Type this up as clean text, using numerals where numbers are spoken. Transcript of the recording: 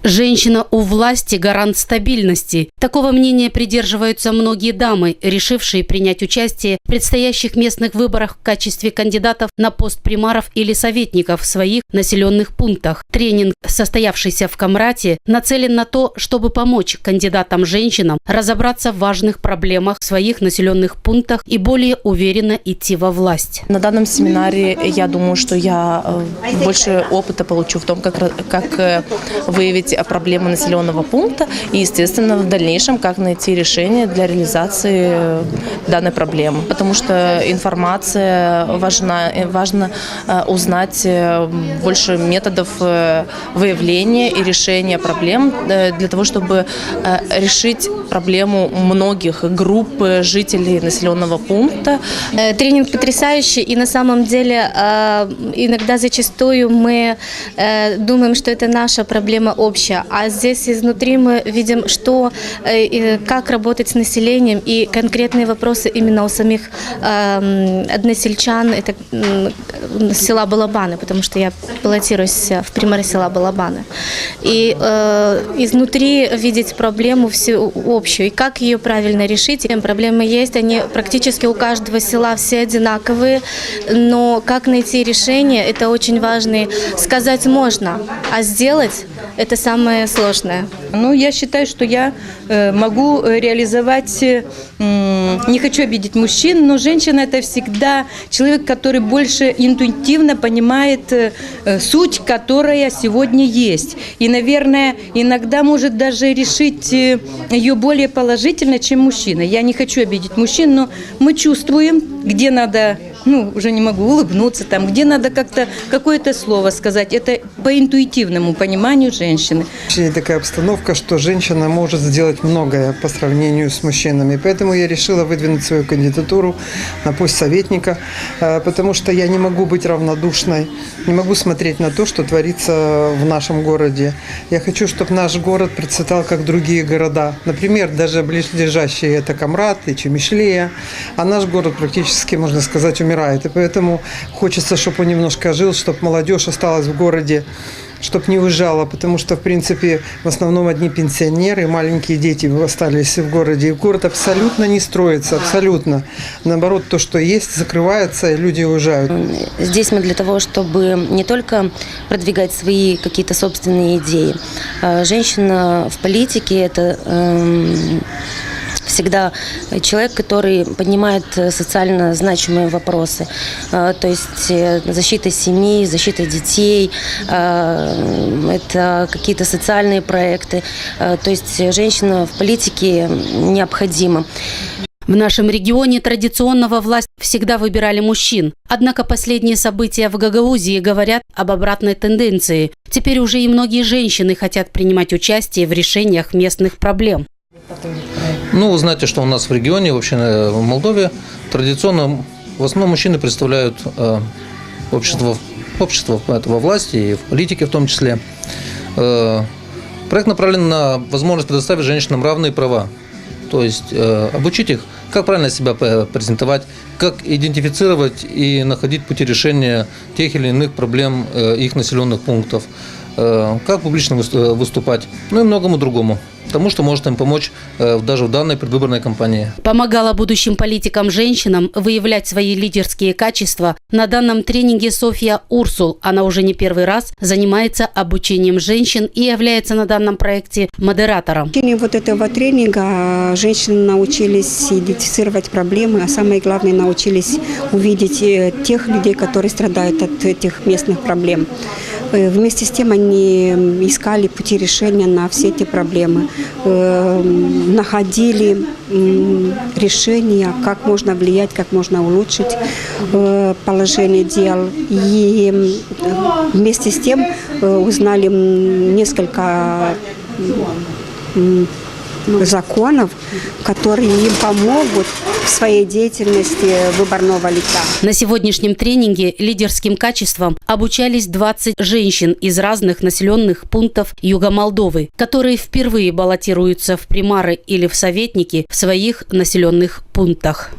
Женщина у власти – гарант стабильности. Такого мнения придерживаются многие дамы, решившие принять участие в предстоящих местных выборах в качестве кандидатов на пост примаров или советников в своих населенных пунктах. Тренинг, состоявшийся в Камрате, нацелен на то, чтобы помочь кандидатам-женщинам разобраться в важных проблемах в своих населенных пунктах и более уверенно идти во власть. На данном семинаре я думаю, что я больше опыта получу в том, как выявить проблемы населенного пункта и, естественно, в дальнейшем, как найти решение для реализации данной проблемы. Потому что информация важна, важно узнать больше методов выявления и решения проблем для того, чтобы решить проблему многих групп жителей населенного пункта. Тренинг потрясающий, и на самом деле иногда зачастую мы думаем, что это наша проблема общая, а здесь изнутри мы видим, что как работать с населением и конкретные вопросы именно у самих односельчан, это села Балабаны, потому что я баллотируюсь в примары села Балабаны. И изнутри видеть проблему всю общую и как ее правильно решить. Проблемы есть, они практически у каждого села все одинаковые, но как найти решение, это очень важно. Сказать можно, а сделать – это самое сложное. Ну, я считаю, что я могу реализовать, не хочу обидеть мужчин, но женщина – это всегда человек, который больше интуитивно понимает суть, которая сегодня есть. И, наверное, иногда может даже решить ее более положительно, чем мужчина. Я не хочу обидеть мужчин, но мы чувствуем, где надо, уже не могу улыбнуться, там, где надо как-то какое-то слово сказать. Это по интуитивному пониманию женщины. Такая обстановка, что женщина может сделать многое по сравнению с мужчинами. Поэтому я решила выдвинуть свою кандидатуру на пост советника, потому что я не могу быть равнодушной, не могу смотреть на то, что творится в нашем городе. Я хочу, чтобы наш город процветал, как другие города. Например, даже близлежащие это Камрат и Чемишлия, а наш город практически, можно сказать, умирает. И поэтому хочется, чтобы он немножко ожил, чтобы молодежь осталась в городе, чтобы не уезжала, потому что, в принципе, в основном одни пенсионеры, маленькие дети остались в городе. И город абсолютно не строится, абсолютно. Наоборот, то, что есть, закрывается, и люди уезжают. Здесь мы для того, чтобы не только продвигать свои какие-то собственные идеи. Женщина в политике – это всегда человек, который поднимает социально значимые вопросы, то есть защита семьи, защита детей, это какие-то социальные проекты, то есть женщина в политике необходима. В нашем регионе традиционно во власть всегда выбирали мужчин. Однако последние события в Гагаузии говорят об обратной тенденции. Теперь уже и многие женщины хотят принимать участие в решениях местных проблем. Вы знаете, что у нас в регионе, вообще в Молдове, традиционно в основном мужчины представляют общество во власти и в политике в том числе. Проект направлен на возможность предоставить женщинам равные права, то есть обучить их, как правильно себя презентовать, как идентифицировать и находить пути решения тех или иных проблем их населенных пунктов, как публично выступать, и многому другому. Тому, что может им помочь даже в данной предвыборной кампании. Помогала будущим политикам-женщинам выявлять свои лидерские качества. На данном тренинге Софья Урсул. Она уже не первый раз занимается обучением женщин и является на данном проекте модератором. В течение этого тренинга женщины научились идентифицировать проблемы, а самое главное, научились увидеть тех людей, которые страдают от этих местных проблем. Вместе с тем они искали пути решения на все эти проблемы, находили решения, как можно влиять, как можно улучшить положение дел. И вместе с тем узнали несколько законов, которые им помогут в своей деятельности выборного лица. На сегодняшнем тренинге лидерским качествам обучались 20 женщин из разных населенных пунктов Юга Молдовы, которые впервые баллотируются в примары или в советники в своих населенных пунктах.